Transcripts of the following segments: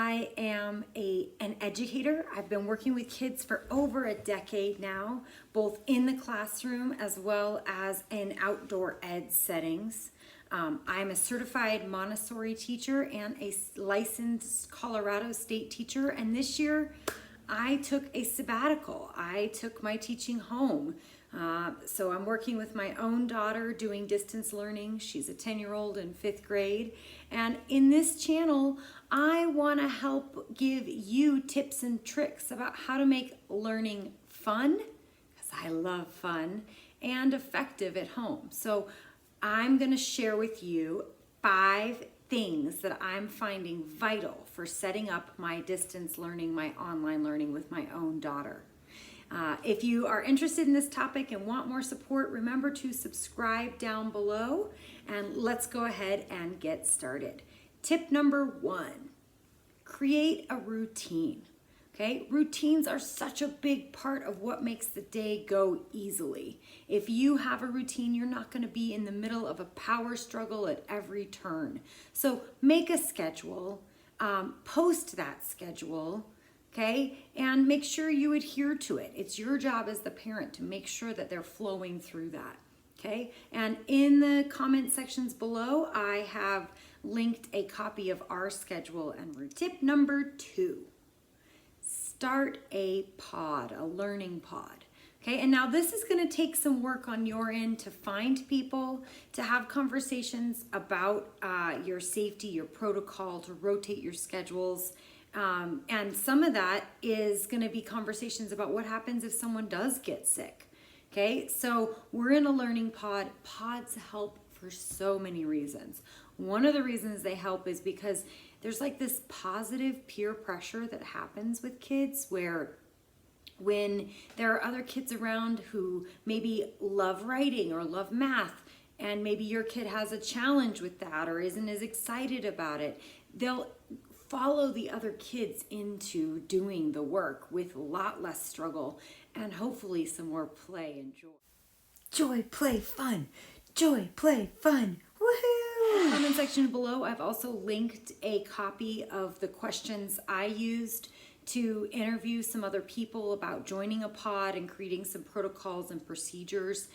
I am an educator. I've been working with kids for over a decade now, both in the classroom as well as in outdoor ed settings. I'm a certified Montessori teacher and a licensed Colorado State teacher, and this year I took a sabbatical. I took my teaching home. So I'm working with my own daughter doing distance learning. She's a 10-year-old in 5th grade. And in this channel, I want to help give you tips and tricks about how to make learning fun, because I love fun, and effective at home. So I'm going to share with you 5 things that I'm finding vital for setting up my distance learning, my online learning with my own daughter. If you are interested in this topic and want more support, remember to subscribe down below, and let's go ahead and get started. Tip number 1, create a routine. Okay, routines are such a big part of what makes the day go easily. If you have a routine, you're not going to be in the middle of a power struggle at every turn. So make a schedule, post that schedule, okay, and make sure you adhere to it. It's your job as the parent to make sure that they're flowing through that, okay? And in the comment sections below, I have linked a copy of our schedule and routine. Tip number 2. Start a pod, a learning pod. Okay, and now this is going to take some work on your end to find people, to have conversations about your safety, your protocol, to rotate your schedules. And some of that is going to be conversations about what happens if someone does get sick. Okay, so we're in a learning pod. Pods help for so many reasons. One of the reasons they help is because there's like this positive peer pressure that happens with kids where when there are other kids around who maybe love writing or love math, and maybe your kid has a challenge with that or isn't as excited about it, they'll follow the other kids into doing the work with a lot less struggle and hopefully some more play and joy. Joy, play, fun. Joy, play, fun. Woohoo! In the comment section below, I've also linked a copy of the questions I used to interview some other people about joining a pod and creating some protocols and procedures.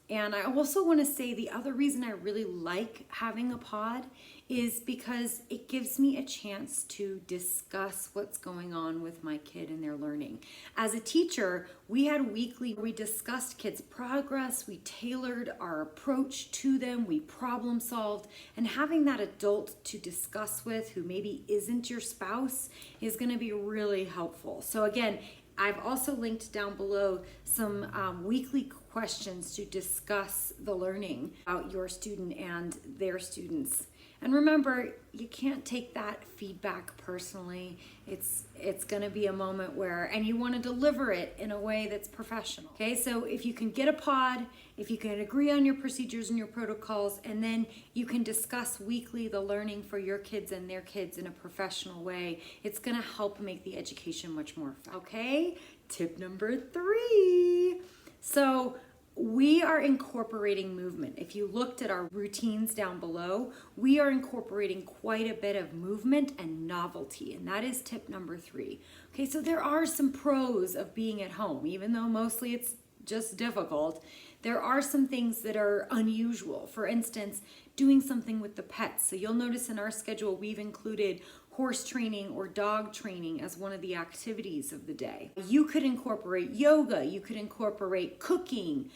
And I also want to say the other reason I really like having a pod is because it gives me a chance to discuss what's going on with my kid and their learning. As a teacher, we had weekly, we discussed kids' progress, we tailored our approach to them, we problem solved, and having that adult to discuss with who maybe isn't your spouse is going to be really helpful. So again, I've also linked down below some weekly questions to discuss the learning about your student and their students. And remember, you can't take that feedback personally. It's going to be a moment where, and you want to deliver it in a way that's professional. Okay, so if you can get a pod, if you can agree on your procedures and your protocols, and then you can discuss weekly the learning for your kids and their kids in a professional way, it's going to help make the education much more fun. Okay, tip number 3. So we are incorporating movement. If you looked at our routines down below, we are incorporating quite a bit of movement and novelty, and that is tip number 3. Okay, so there are some pros of being at home, even though mostly it's just difficult. There are some things that are unusual. For instance, doing something with the pets. So you'll notice in our schedule, we've included horse training or dog training as one of the activities of the day. You could incorporate yoga, you could incorporate cooking.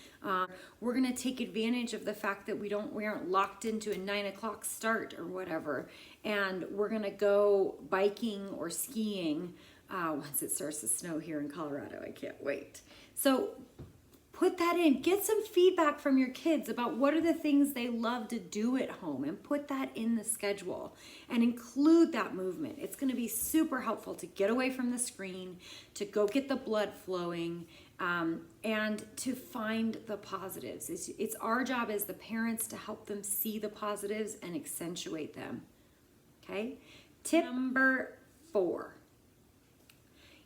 We're gonna take advantage of the fact that we aren't locked into a 9 o'clock start or whatever. And we're gonna go biking or skiing once it starts to snow here in Colorado. I can't wait. So put that in. Get some feedback from your kids about what are the things they love to do at home, and put that in the schedule and include that movement. It's going to be super helpful to get away from the screen, to go get the blood flowing, and to find the positives. It's our job as the parents to help them see the positives and accentuate them. Okay? Tip number 4.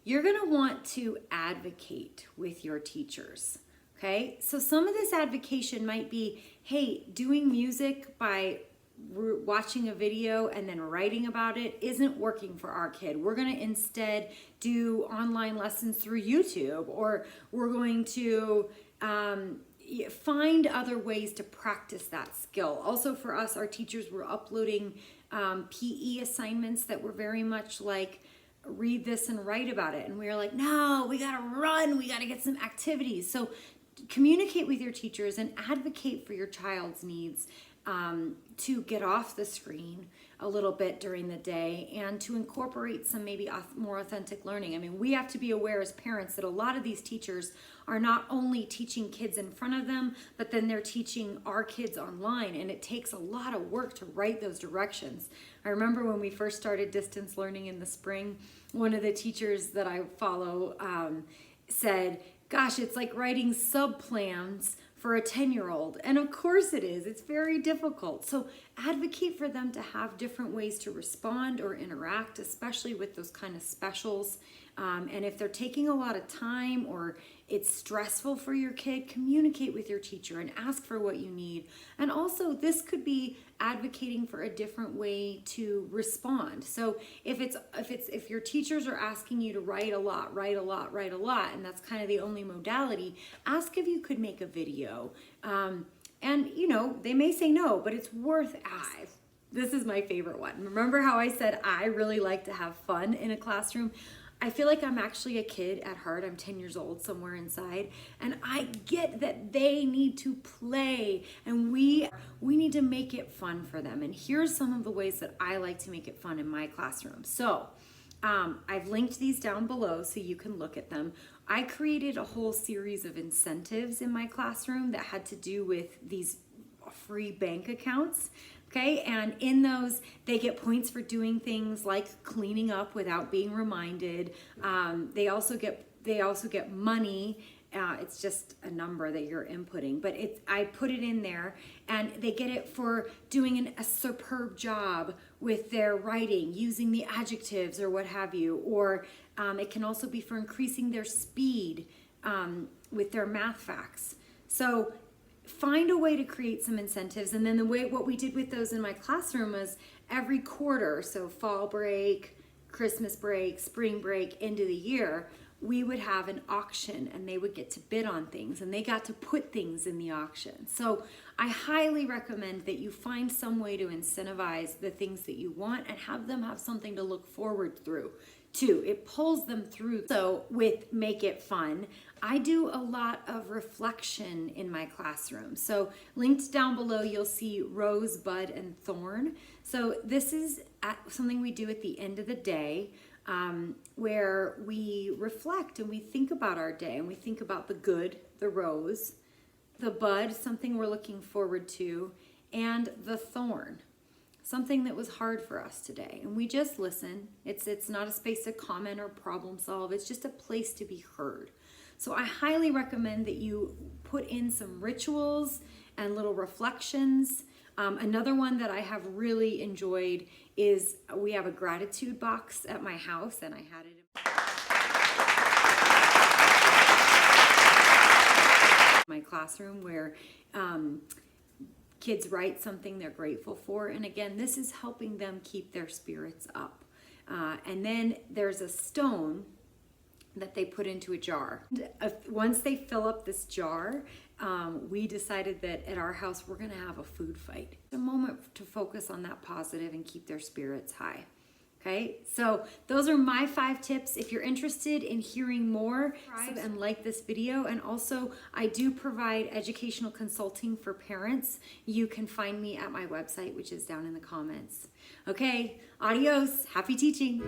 You're going to want to advocate with your teachers. Okay, so some of this advocation might be, hey, doing music by watching a video and then writing about it isn't working for our kid. We're going to instead do online lessons through YouTube, or we're going to find other ways to practice that skill. Also for us, our teachers were uploading PE assignments that were very much like, read this and write about it. And we were like, no, we got to run. We got to get some activities. So communicate with your teachers and advocate for your child's needs to get off the screen a little bit during the day and to incorporate some maybe more authentic learning. I mean, we have to be aware as parents that a lot of these teachers are not only teaching kids in front of them, but then they're teaching our kids online, and it takes a lot of work to write those directions. I remember when we first started distance learning in the spring, one of the teachers that I follow said, gosh, it's like writing sub-plans for a 10-year-old. And of course it is. It's very difficult. So advocate for them to have different ways to respond or interact, especially with those kind of specials. And if they're taking a lot of time or it's stressful for your kid, communicate with your teacher and ask for what you need. And also, this could be advocating for a different way to respond. So if your teachers are asking you to write a lot, and that's kind of the only modality, ask if you could make a video. And they may say no, but it's worth asking. This is my favorite one. Remember how I said I really like to have fun in a classroom? I feel like I'm actually a kid at heart. I'm 10 years old somewhere inside, and I get that they need to play, and we need to make it fun for them. And here's some of the ways that I like to make it fun in my classroom. So I've linked these down below so you can look at them. I created a whole series of incentives in my classroom that had to do with these free bank accounts. Okay, and in those, they get points for doing things like cleaning up without being reminded. They also get money. It's just a number that you're inputting, but I put it in there, and they get it for doing a superb job with their writing, using the adjectives or what have you, or it can also be for increasing their speed with their math facts. So find a way to create some incentives. And then what we did with those in my classroom was every quarter, so fall break, Christmas break, spring break, end of the year, we would have an auction, and they would get to bid on things, and they got to put things in the auction. So I highly recommend that you find some way to incentivize the things that you want and have them have something to look forward through too. It pulls them through. So with Make It Fun, I do a lot of reflection in my classroom. So linked down below, you'll see Rose, Bud, and Thorn. So this is something we do at the end of the day, where we reflect and we think about our day, and we think about the good, the rose, the bud, something we're looking forward to, and the thorn, something that was hard for us today. And we just listen. It's not a space to comment or problem solve. It's just a place to be heard. So I highly recommend that you put in some rituals and little reflections. Another one that I have really enjoyed is we have a gratitude box at my house, and I had it in my classroom where kids write something they're grateful for. And again, this is helping them keep their spirits up. And then there's a stone that they put into a jar. Once they fill up this jar, we decided that at our house we're gonna have a food fight. A moment to focus on that positive and keep their spirits high. Okay, so those are my 5 tips. If you're interested in hearing more, and like this video, and also I do provide educational consulting for parents. You can find me at my website, which is down in the comments. Okay, adios, happy teaching.